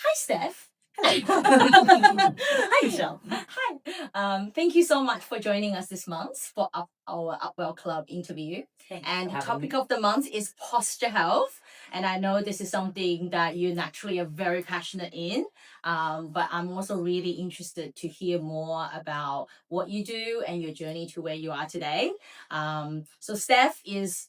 Hi, Steph. Hi, Michelle. Hi. Thank you so much for joining us this month for our Upwell Club interview. Thanks And for the having topic me. of the month is posture health. And I know this is something that you naturally are very passionate in. But I'm also really interested to hear more about what you do and your journey to where you are today. So Steph is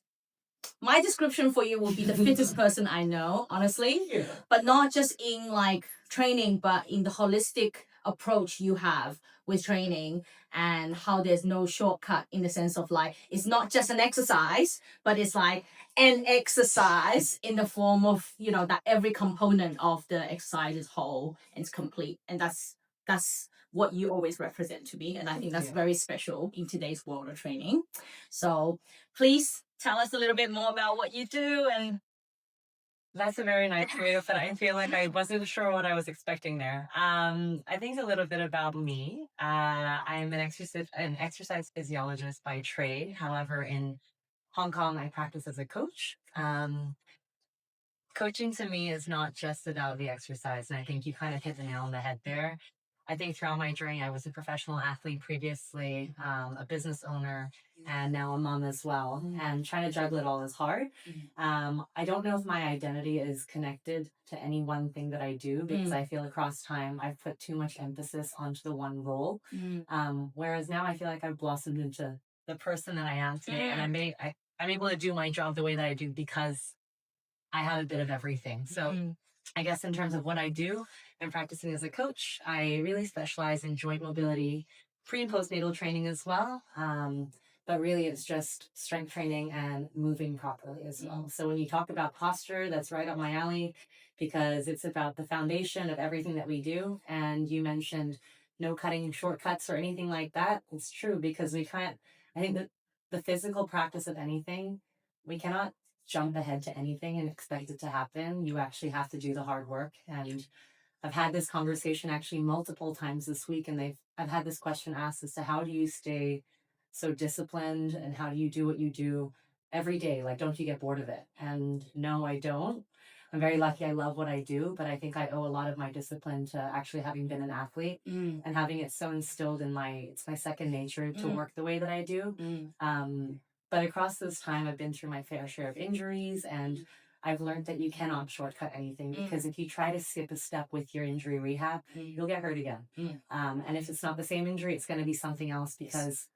my description for you will be the fittest person I know, honestly. Yeah. But not just in like training, but in the holistic approach you have with training and how there's no shortcut in the sense of like it's not just an exercise, but it's like an exercise in the form of that every component of the exercise is whole and it's complete. And that's what you always represent to me. And I think that's very special in today's world of training. So please tell us a little bit more about what you do and That's a very nice way to put it. I feel like I wasn't sure what I was expecting there. I think a little bit about me. I'm an exercise physiologist by trade. However, in Hong Kong, I practice as a coach. Coaching to me is not just about the exercise. And I think you kind of hit the nail on the head there. I think throughout my journey, I was a professional athlete previously, a business owner, and now a mom as well. And trying to juggle it all is hard. I don't know if my identity is connected to any one thing that I do because I feel across time I've put too much emphasis onto the one role. Whereas now I feel like I've blossomed into the person that I am today, and I'm able to do my job the way that I do because I have a bit of everything. So I guess in terms of what I do, I'm practicing as a coach. I really specialize in joint mobility, pre and postnatal training as well. But really, it's just strength training and moving properly as well. So when you talk about posture, that's right up my alley because it's about the foundation of everything that we do. And you mentioned no cutting shortcuts or anything like that. It's true because we can't, I think that the physical practice of anything, we cannot jump ahead to anything and expect it to happen. You actually have to do the hard work. And I've had this conversation actually multiple times this week, and I've had this question asked as to how do you stay so disciplined and how do you do what you do every day? Like, don't you get bored of it? And no, I don't. I'm very lucky. I love what I do, but I think I owe a lot of my discipline to actually having been an athlete and having it so instilled in it's my second nature to work the way that I do. But across this time, I've been through my fair share of injuries, and I've learned that you cannot shortcut anything because if you try to skip a step with your injury rehab, you'll get hurt again. And if it's not the same injury, it's going to be something else because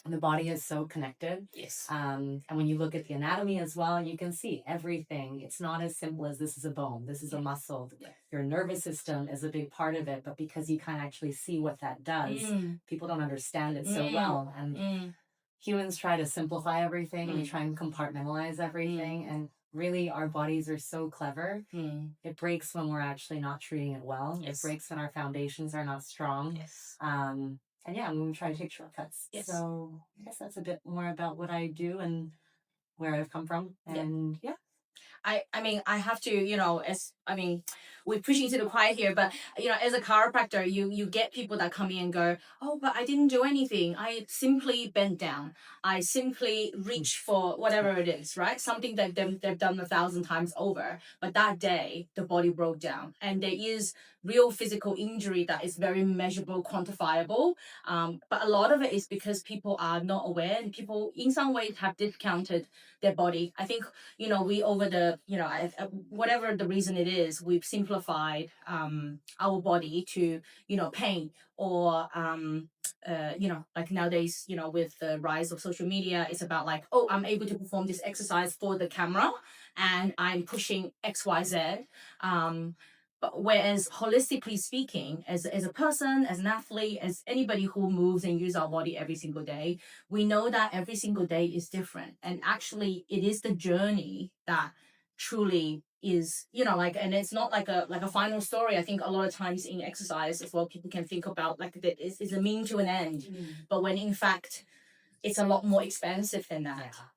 the body is so connected. yes. And when you look at the anatomy as well, you can see everything. It's not as simple as this is a bone, this is a muscle. Your nervous system is a big part of it, but because you can't actually see what that does, people don't understand it so well. And humans try to simplify everything. We try and compartmentalize everything. And really, our bodies are so clever. It breaks when we're actually not treating it well. Yes. It breaks when our foundations are not strong. Yes. And yeah, when we try to take shortcuts. Yes. So I guess that's a bit more about what I do and where I've come from. And yeah. I mean, I have to, we're preaching to the choir here, but as a chiropractor, you get people that come in and go, oh, but I didn't do anything. I simply bent down. I simply reached for whatever it is, right? Something that they've done 1,000 times over. But that day, the body broke down, and there is real physical injury that is very measurable, quantifiable. But a lot of it is because people are not aware, and people in some ways have discounted their body. I think we over the whatever the reason it is, we've simplified our body to pain or like nowadays with the rise of social media, it's about like, oh, I'm able to perform this exercise for the camera and I'm pushing XYZ. But whereas holistically speaking, as a person, as an athlete, as anybody who moves and uses our body every single day, we know that every single day is different. And actually it is the journey that truly is and it's not like a final story. I think a lot of times in exercise as well, people can think about like that is a mean to an end, but when in fact it's a lot more expensive than that. Yeah.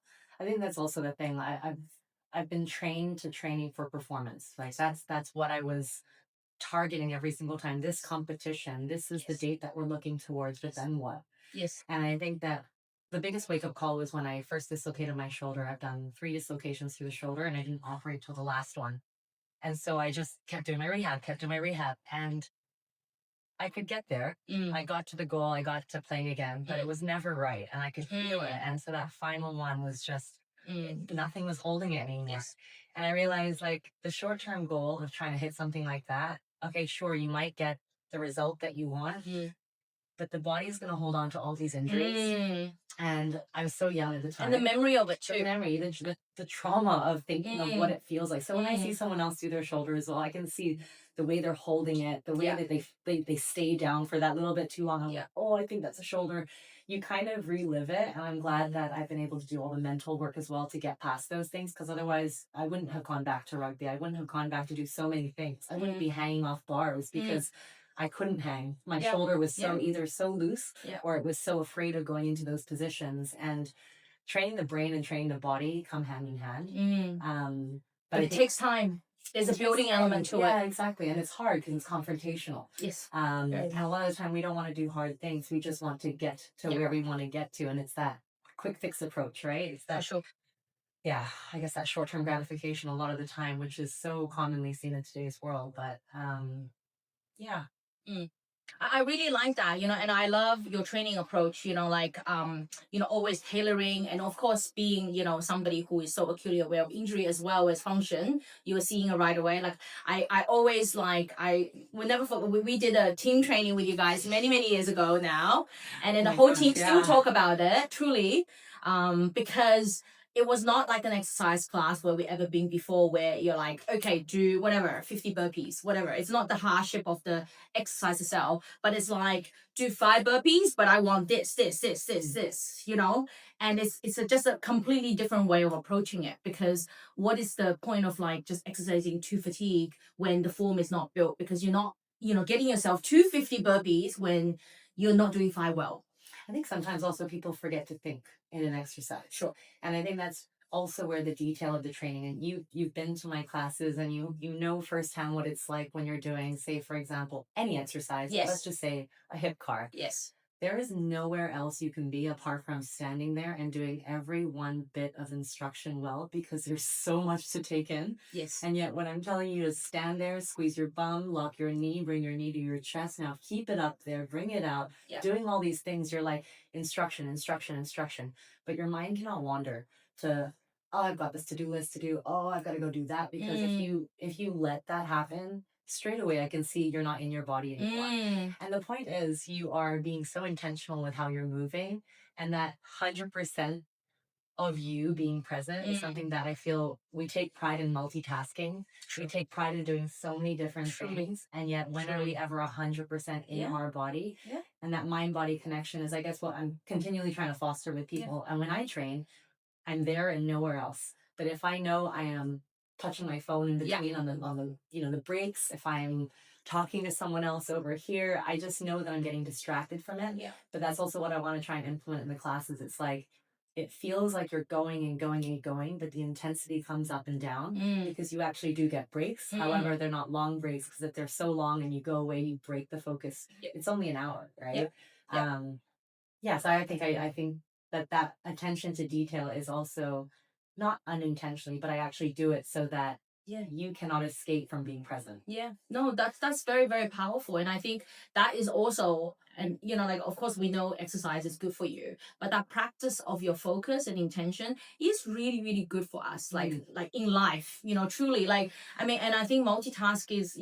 I think that's also the thing. I've been trained to training for performance. Like that's what I was targeting every single time. This competition, this is the date that we're looking towards, but then what? Yes. And I think that the biggest wake up call was when I first dislocated my shoulder. I've done 3 dislocations through the shoulder and I didn't operate till the last one. And so I just kept doing my rehab, kept doing my rehab. And I could get there. I got to the goal, I got to playing again, but it was never right. And I could feel it. And so that final one was just, nothing was holding it anymore. Yes. And I realized like the short term goal of trying to hit something like that, okay, sure, you might get the result that you want, but the body's going to hold on to all these injuries. And I was so young at the time. And the memory of it The too. memory, the trauma of thinking of what it feels like. So when I see someone else do their shoulder as well, I can see the way they're holding it, the way that they stay down for that little bit too long. I'm like, oh, I think that's a shoulder. You kind of relive it. And I'm glad that I've been able to do all the mental work as well to get past those things. Because otherwise I wouldn't have gone back to rugby. I wouldn't have gone back to do so many things. I wouldn't be hanging off bars because I couldn't hang. My shoulder was either so loose or it was so afraid of going into those positions. And training the brain and training the body come hand in hand. But it takes time. There's a building element to it. Yeah, exactly. And it's hard because it's confrontational. Yes. And a lot of the time we don't want to do hard things. We just want to get to where we want to get to. And it's that quick fix approach, right? It's that, For sure. yeah, I guess that short-term gratification a lot of the time, which is so commonly seen in today's world. But yeah. I really like that, and I love your training approach, like, always tailoring and of course being, somebody who is so acutely aware of injury as well as function. You were seeing it right away. Like I always like, I will never forget, we did a team training with you guys many, many years ago now. And then the whole team still talk about it, truly, because it was not like an exercise class where we ever been before where you're like, okay, do whatever, 50 burpees, whatever. It's not the hardship of the exercise itself, but it's like, do 5 burpees, but I want this, and just a completely different way of approaching it, because what is the point of like just exercising to fatigue when the form is not built, because you're not, getting yourself to 50 burpees when you're not doing 5 well. I think sometimes also people forget to think in an exercise. Sure. And I think that's also where the detail of the training, and you've been to my classes and you know firsthand what it's like when you're doing, say for example, any exercise. Yes. Let's just say a hip car. Yes. There is nowhere else you can be apart from standing there and doing every one bit of instruction well, because there's so much to take in. Yes. And yet when I'm telling you to stand there, squeeze your bum, lock your knee, bring your knee to your chest, now keep it up there, bring it out, doing all these things, you're like instruction, instruction, instruction. But your mind cannot wander to, oh, I've got this to-do list to do. Oh, I've got to go do that. Because if you let that happen, straight away I can see you're not in your body anymore. And the point is, you are being so intentional with how you're moving, and that 100% of you being present is something that I feel we take pride in multitasking. True. We take pride in doing so many different things, and yet when are we ever 100% in our body? And that mind-body connection is, I guess, what I'm continually trying to foster with people. And when I train, I'm there and nowhere else. But if I know I am touching my phone in between on the the breaks, if I'm talking to someone else over here, I just know that I'm getting distracted from it. But that's also what I want to try and implement in the classes. It's like, it feels like you're going and going and going, but the intensity comes up and down because you actually do get breaks. However, they're not long breaks, because if they're so long and you go away, you break the focus. It's only an hour, right? So I think that attention to detail is also not unintentionally, but I actually do it so that you cannot escape from being present. No, that's very, very powerful. And I think that is also, and like, of course we know exercise is good for you, but that practice of your focus and intention is really, really good for us, like in life, truly. Like, I mean, and I think multitask is,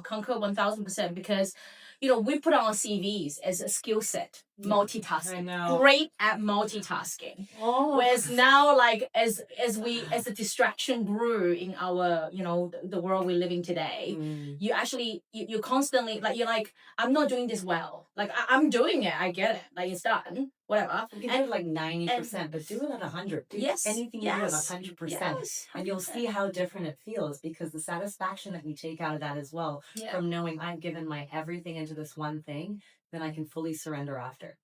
conquer 1000%, because we put on our CVs as a skill set, multitasking. I know. Great at multitasking. Whereas now, like, as the distraction grew in our, the world we're living today, you actually, you constantly, like, you're like, I'm not doing this well. Like, I'm doing it. I get it. Like, it's done. Whatever. You can do it like 90%, but do it at 100. Do anything you do at 100%. And you'll see how different it feels, because the satisfaction that we take out of that as well, from knowing I've given my everything into this one thing, then I can fully surrender after.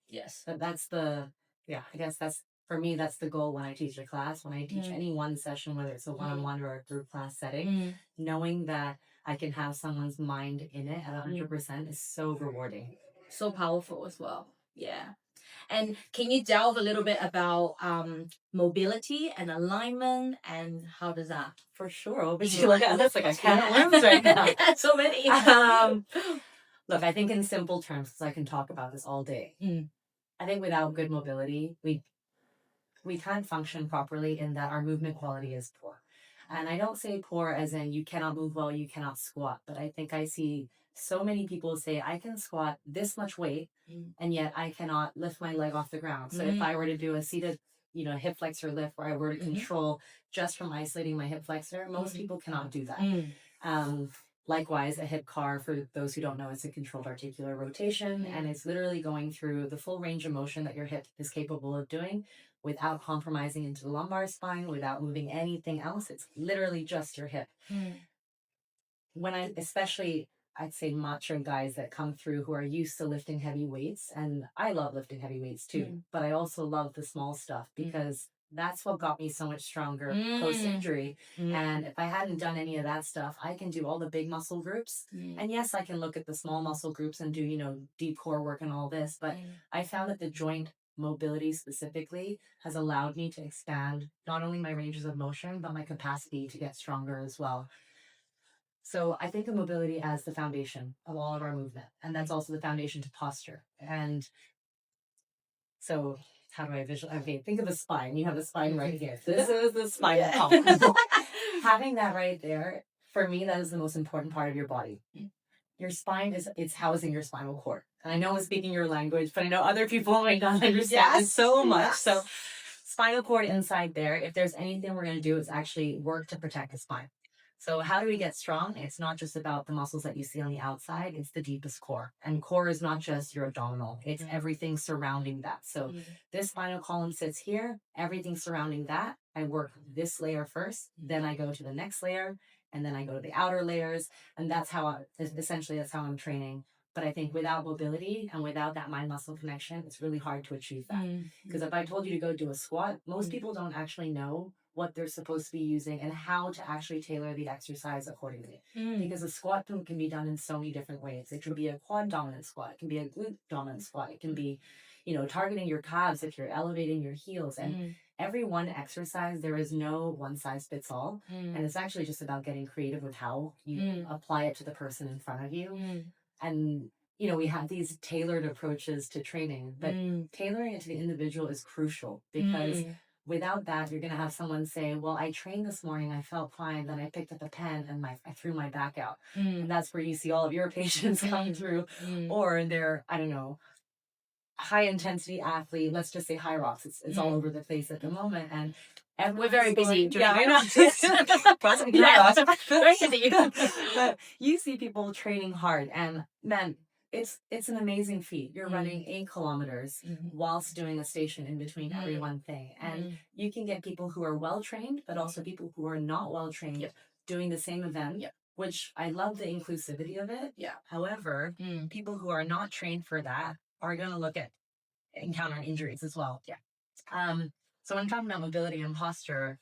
But that's I guess that's, for me, that's the goal when I teach a class, when I teach any one session, whether it's a one-on-one or a group class setting, knowing that I can have someone's mind in it at 100% is so rewarding. So powerful as well. Yeah. And can you delve a little bit about mobility and alignment and how does that? For sure. What would you look at? That's like a can of worms right now. So many. Look, I think in simple terms, because I can talk about this all day. Mm. I think without good mobility, we can't function properly in that our movement quality is poor. And I don't say poor as in you cannot move well, you cannot squat, but I think I see so many people say I can squat this much weight and yet I cannot lift my leg off the ground. So if I were to do a seated, hip flexor lift where I were to control just from isolating my hip flexor, most people cannot do that. Um, Likewise, a hip car, for those who don't know, it's a controlled articular rotation, and it's literally going through the full range of motion that your hip is capable of doing without compromising into the lumbar spine, without moving anything else. It's literally just your hip. When especially, I'd say macho guys that come through who are used to lifting heavy weights, and I love lifting heavy weights too, but I also love the small stuff because that's what got me so much stronger post injury. And if I hadn't done any of that stuff, I can do all the big muscle groups. And yes, I can look at the small muscle groups and do, deep core work and all this, but I found that the joint mobility specifically has allowed me to expand not only my ranges of motion, but my capacity to get stronger as well. So I think of mobility as the foundation of all of our movement. And that's also the foundation to posture. And so how do I visualize? Okay, think of the spine. You have the spine right here. This is the spinal column. Having that right there, for me, that is the most important part of your body. Your spine it's housing your spinal cord. And I know I'm speaking your language, but I know other people might not understand it so much. So spinal cord inside there, if there's anything we're going to do, it's actually work to protect the spine. So how do we get strong? It's not just about the muscles that you see on the outside, it's the deepest core. And core is not just your abdominal, it's everything surrounding that. So this spinal column sits here, everything surrounding that. I work this layer first, then I go to the next layer, and then I go to the outer layers. And that's how that's how I'm training. But I think without mobility and without that mind muscle connection, it's really hard to achieve that. Because if I told you to go do a squat, most people don't actually know what they're supposed to be using and how to actually tailor the exercise accordingly. Because a squat can be done in so many different ways. It can be a quad dominant squat, it can be a glute dominant squat, it can be, targeting your calves if you're elevating your heels. And every one exercise, there is no one size fits all. And it's actually just about getting creative with how you apply it to the person in front of you. And we have these tailored approaches to training, but tailoring it to the individual is crucial because without that, you're going to have someone say, well, I trained this morning, I felt fine, then I picked up a pen and I threw my back out. And that's where you see all of your patients come through, or they're, I don't know, high intensity athlete, let's just say high rocks. It's all over the place at the moment. And we're very busy. Yeah, I know. But you see people training hard, and man, it's an amazing feat. You're running 8 kilometers whilst doing a station in between every one thing, and you can get people who are well trained, but also people who are not well trained doing the same event. Which I love the inclusivity of it. However, people who are not trained for that are going to look at encountering injuries as well. So when I'm talking about mobility and posture,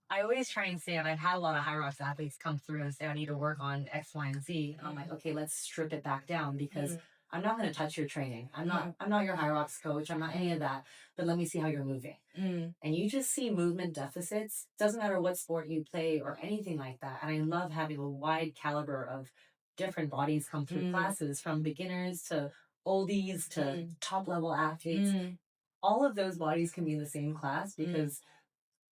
I always try and say, and I've had a lot of high rocks athletes come through and say, I need to work on X, Y, and Z. And I'm like, okay, let's strip it back down because I'm not going to touch your training. I'm not your high rocks coach. I'm not any of that. But let me see how you're moving. And you just see movement deficits. Doesn't matter what sport you play or anything like that. And I love having a wide caliber of different bodies come through classes, from beginners to oldies to top level athletes. All of those bodies can be in the same class because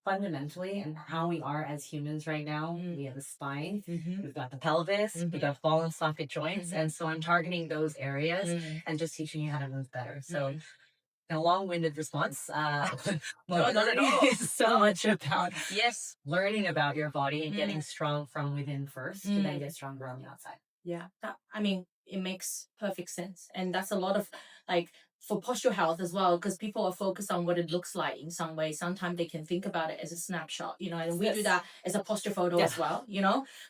fundamentally, and how we are as humans right now, we have a spine, we've got the pelvis, we've got ball and socket joints. And so I'm targeting those areas and just teaching you how to move better. So in a long-winded response, mobility is so much about learning about your body and getting strong from within first to then get stronger on the outside. It makes perfect sense. And that's a lot of for posture health as well, because people are focused on what it looks like in some way. Sometimes they can think about it as a snapshot, and we do that as a posture photo as well,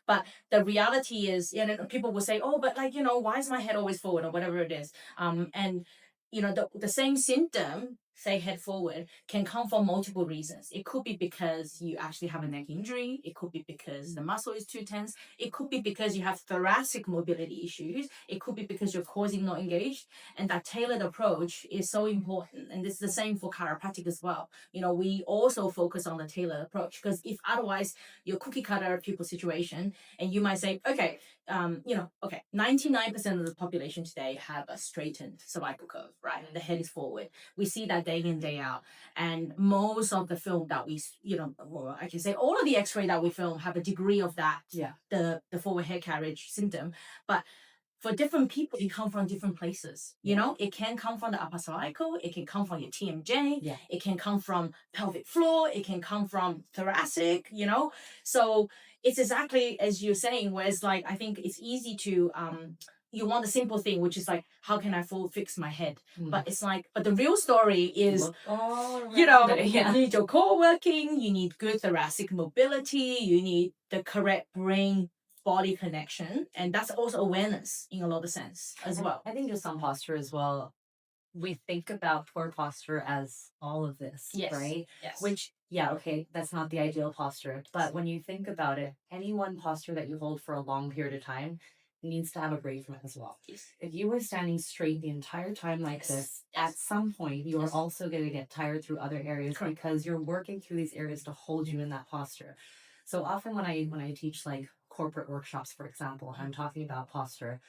But the reality is, people will say, oh, but why is my head always forward or whatever it is? And the same symptom say head forward, can come from multiple reasons. It could be because you actually have a neck injury. It could be because the muscle is too tense. It could be because you have thoracic mobility issues. It could be because your core is not engaged. And that tailored approach is so important. And this is the same for chiropractic as well. We also focus on the tailored approach, because if otherwise your cookie cutter people situation, and you might say, okay, 99% of the population today have a straightened cervical curve, right? And the head is forward. We see that day in, day out. And most of the film that we, well, I can say all of the x-ray that we film have a degree of that, the forward head carriage symptom. But for different people, it come from different places. It can come from the upper cervical, it can come from your TMJ, it can come from pelvic floor, it can come from thoracic, So it's exactly as you're saying, where it's like, I think it's easy to you want a simple thing, which is like, how can I full fix my head? But it's like, but the real story is, you need your core working, you need good thoracic mobility, you need the correct brain body connection, and that's also awareness in a lot of sense as well. I think just on posture as well, we think about poor posture as all of this, right? Yes. Which, okay, that's not the ideal posture. But when you think about it, any one posture that you hold for a long period of time needs to have a break from it as well. Yes. If you were standing straight the entire time like this, at some point you are also going to get tired through other areas, because you're working through these areas to hold you in that posture. So often when I teach like corporate workshops, for example, I'm talking about posture.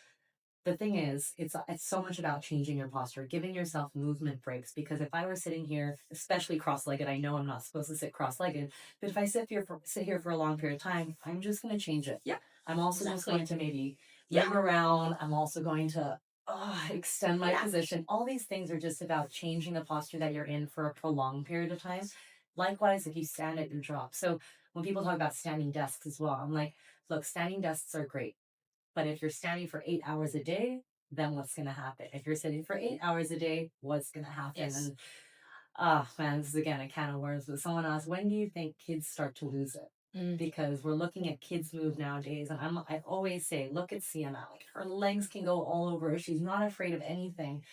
The thing is, it's so much about changing your posture, giving yourself movement breaks. Because if I were sitting here, especially cross-legged, I know I'm not supposed to sit cross-legged, but if I sit here for a long period of time, I'm just going to change it. Yeah. I'm also just going to maybe move around. I'm also going to extend my position. All these things are just about changing the posture that you're in for a prolonged period of time. Likewise, if you stand it and drop. So when people talk about standing desks as well, I'm like, look, standing desks are great. But if you're standing for 8 hours a day, then what's going to happen? If you're sitting for 8 hours a day, what's going to happen? Yes. And, man, this is again a can of worms. But someone asked, when do you think kids start to lose it? Because we're looking at kids move nowadays. And I always say, look at Sienna. Like, her legs can go all over. She's not afraid of anything.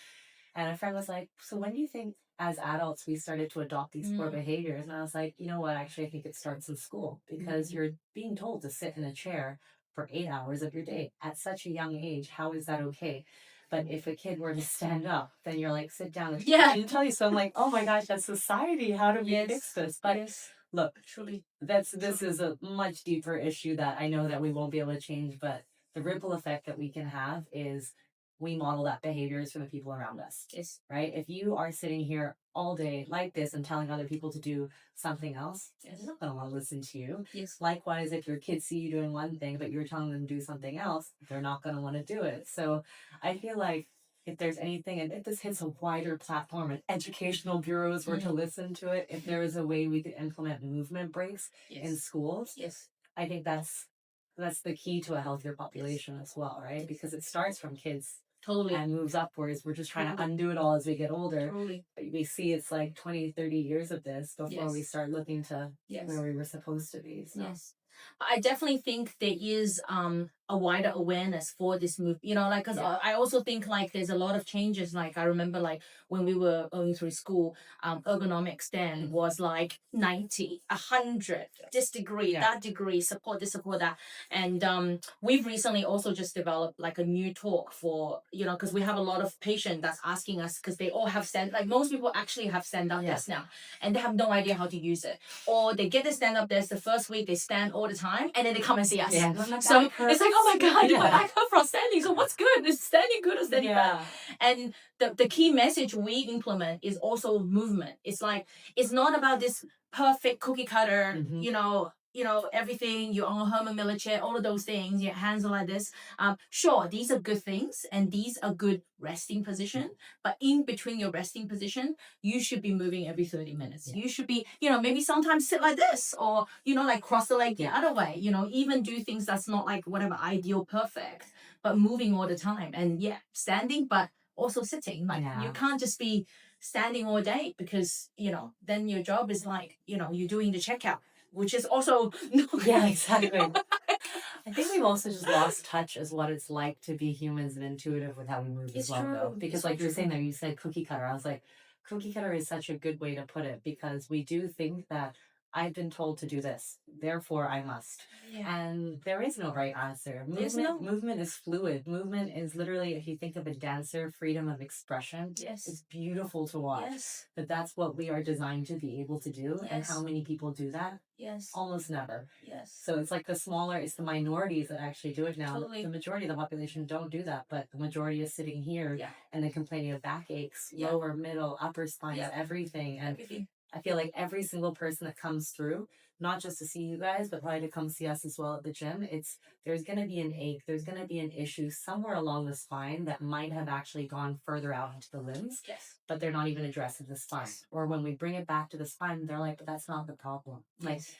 And a friend was like, so when do you think as adults we started to adopt these poor behaviors? And I was like, you know what? Actually, I think it starts in school, because you're being told to sit in a chair for 8 hours of your day at such a young age. How is that okay? But if a kid were to stand up, then you're like, sit down. Yeah. And tell you. So I'm like, oh my gosh, that's society. How do we fix this? But look, truly, this is a much deeper issue that I know that we won't be able to change. But the ripple effect that we can have is we model that behaviors for the people around us. Yes. Right? If you are sitting here all day like this and telling other people to do something else, they're not going to want to listen to you. Yes. Likewise, if your kids see you doing one thing, but you're telling them to do something else, they're not going to want to do it. So I feel like if there's anything, and if this hits a wider platform and educational bureaus were to listen to it, if there is a way we could implement movement breaks in schools, I think that's the key to a healthier population as well, right? Because it starts from kids. Totally. And moves upwards. We're just trying to undo it all as we get older. Totally. But we see it's like 20, 30 years of this before we start looking to where we were supposed to be. So. Yes. I definitely think there is a wider awareness for this move, because I also think like there's a lot of changes. Like I remember like when we were going through school, ergonomics then was like 90, 100, this degree, that degree, support this, support that. And we've recently also just developed like a new talk for, because we have a lot of patients that's asking us, because they all have most people actually have stand-up desks now, and they have no idea how to use it. Or they get the stand-up desk the first week, they stand all the time, and then they come and see us. So it's like, oh my God, my back hurt from standing. So what's good? Is standing good or standing bad? And the key message we implement is also movement. It's like, it's not about this perfect cookie cutter, everything, you're on a Herman Miller chair, all of those things, your hands are like this. Sure, these are good things, and these are good resting position, but in between your resting position, you should be moving every 30 minutes. You should be, maybe sometimes sit like this, or, like cross the leg the other way, even do things that's not like whatever ideal perfect, but moving all the time. And standing, but also sitting. Like you can't just be standing all day, because, then your job is like, you're doing the checkout, which is also exactly. I think we've also just lost touch as what it's like to be humans and intuitive with how we move as well, though. Because like you were saying there, you said cookie cutter. I was like, cookie cutter is such a good way to put it because we do think that I've been told to do this, therefore I must. Yeah. And there is no right answer. There's Movement is fluid. Movement is literally, if you think of a dancer, freedom of expression. Yes. It's beautiful to watch. Yes. But that's what we are designed to be able to do. And Yes. how many people do that? Yes. Almost never. Yes. So it's like it's the minorities that actually do it now. Totally. The majority of the population don't do that, but the majority is sitting here Yeah. and then complaining of backaches, Yeah. lower, middle, upper spines, Yeah. everything. And Everything. I feel like every single person that comes through, not just to see you guys, but probably to come see us as well at the gym, there's going to be an ache, there's going to be an issue somewhere along the spine that might have actually gone further out into the limbs, Yes. but they're not even addressing the spine. Yes. Or when we bring it back to the spine, they're like, but that's not the problem. Like, Yes.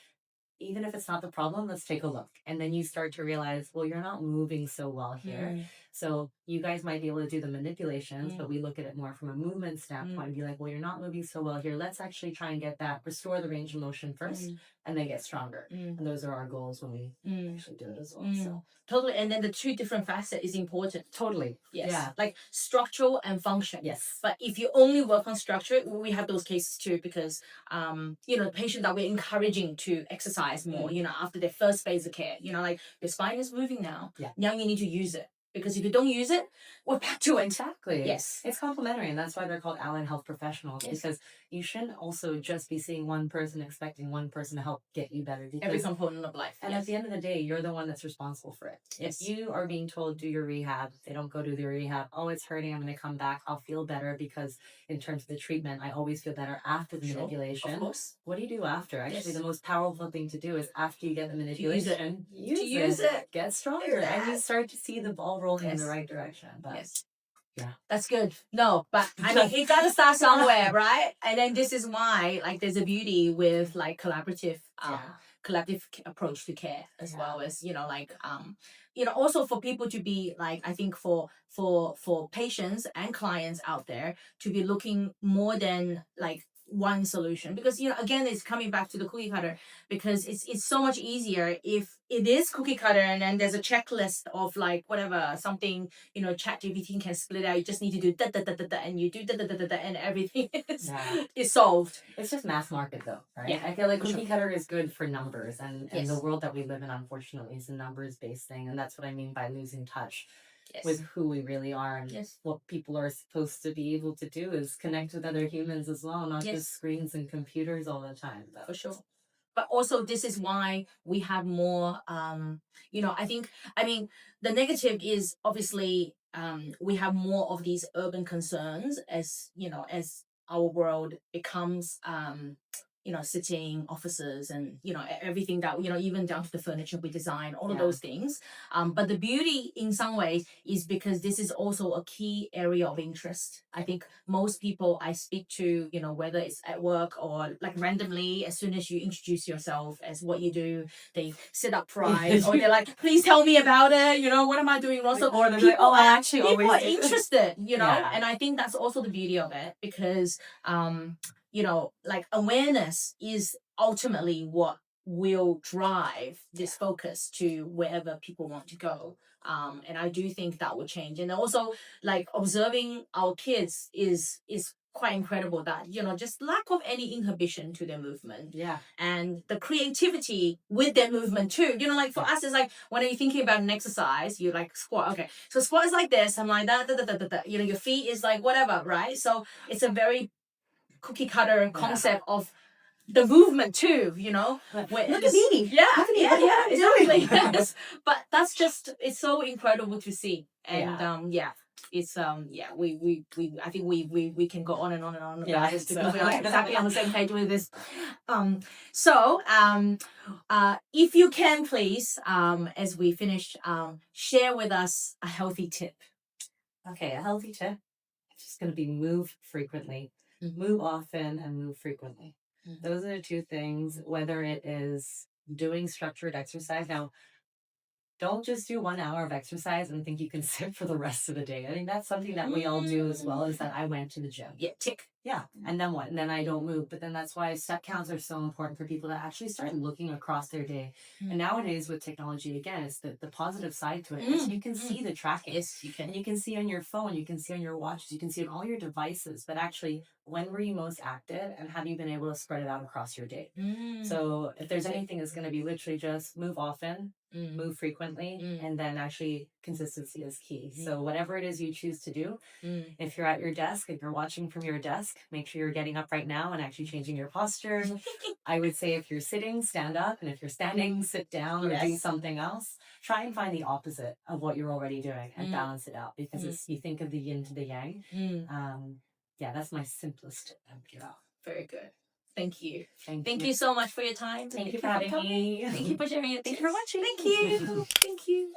even if it's not the problem, let's take a look. And then you start to realize, well, you're not moving so well here. So you guys might be able to do the manipulations, but we look at it more from a movement standpoint and be like, well, you're not moving so well here. Let's actually try and get that, restore the range of motion first, and then get stronger. And those are our goals when we actually do it as well. So Totally. And then the two different facets is important. totally. Yes. Yeah. Like structural and function. Yes. But if you only work on structure, we have those cases too because the patient that we're encouraging to exercise more, after their first phase of care, like your spine is moving now. Yeah. Now you need to use it. Because if you don't use it, we're back to it. Exactly. Yes. It's complementary, and that's why they're called allied health professionals. Yes. Because you shouldn't also just be seeing one person expecting one person to help get you better. Because Every component of life. and at the end of the day, you're the one that's responsible for it. Yes. If you are being told do your rehab, they don't go do their rehab. Oh, it's hurting. I'm going to come back. I'll feel better because in terms of the treatment, I always feel better after the manipulation. Of course. What do you do after? Actually, the most powerful thing to do is after you get the To manipulation, use it. get stronger, and you start to see the ball rolling in Yes. the right direction. But Yes. yeah. That's good. No, but I mean, it got to start somewhere, right? And then this is why, like, there's a beauty with like collaborative approach to care as well as also for people to be like, I think for patients and clients out there to be looking more than like one solution because again it's coming back to the cookie cutter because it's so much easier if it is cookie cutter and then there's a checklist of like whatever something ChatGPT can split out. You just need to do da da da da da and you do da da da da da and everything is solved. It's just mass market though, right? Yeah, I feel like cookie cutter is good for numbers and Yes. the world that we live in unfortunately is a numbers based thing, and that's what I mean by losing touch Yes. with who we really are and Yes. what people are supposed to be able to do is connect with other humans as well, not Yes. just screens and computers all the time. But For sure. But also this is why we have more I mean the negative is obviously we have more of these urban concerns as our world becomes sitting offices and everything that even down to the furniture we design, all of Yeah. those things, but the beauty in some ways is because this is also a key area of interest. I think most people I speak to, whether it's at work or like randomly, as soon as you introduce yourself as what you do, they sit up pride or they're like, please tell me about it, what am I doing wrong? So or they're like, oh, I actually people always are do this. interested, Yeah. and I think that's also the beauty of it because like awareness is ultimately what will drive this focus to wherever people want to go. And I do think that will change. And also like observing our kids is quite incredible that, just lack of any inhibition to their movement. Yeah. And the creativity with their movement too. Like for us, it's like when you're thinking about an exercise, you like squat. Okay. So squat is like this. I'm like that, da, da, da, da, da. Your feet is like whatever, right? So it's a very cookie cutter concept of the movement too, Look at me. Yeah, exactly. doing? Yes. But that's just it's so incredible to see. And it's we I think we can go on and on and on about this because we're like exactly on the same page with this. If you can please, as we finish, share with us a healthy tip. Okay, a healthy tip. It's just going to be move frequently. Move often and move frequently. Those are the two things, whether it is doing structured exercise. Now, don't just do 1 hour of exercise and think you can sit for the rest of the day. I think that's something that we all do as well, is that I went to the gym. Yeah, tick. Yeah. And then what? And then I don't move. But then that's why step counts are so important for people to actually start looking across their day. And nowadays with technology, again, it's the positive side to it. Is you can see the tracking. Yes, you can. And you can see on your phone, you can see on your watches, you can see on all your devices. But actually, when were you most active and have you been able to spread it out across your day? So if there's anything, it's going to be literally just move often, move frequently, and then actually consistency is key. So whatever it is you choose to do, if you're at your desk, if you're watching from your desk, make sure you're getting up right now and actually changing your posture. I would say if you're sitting, stand up, and if you're standing, sit down or do something else. Try and find the opposite of what you're already doing and balance it out, because it's, you think of the yin to the yang. Yeah, that's my simplest tip. Very good. Thank you. Thank you so much for your time. Thank you for having me. Thank you for sharing it. Thank you for watching. Thank you. Thank you.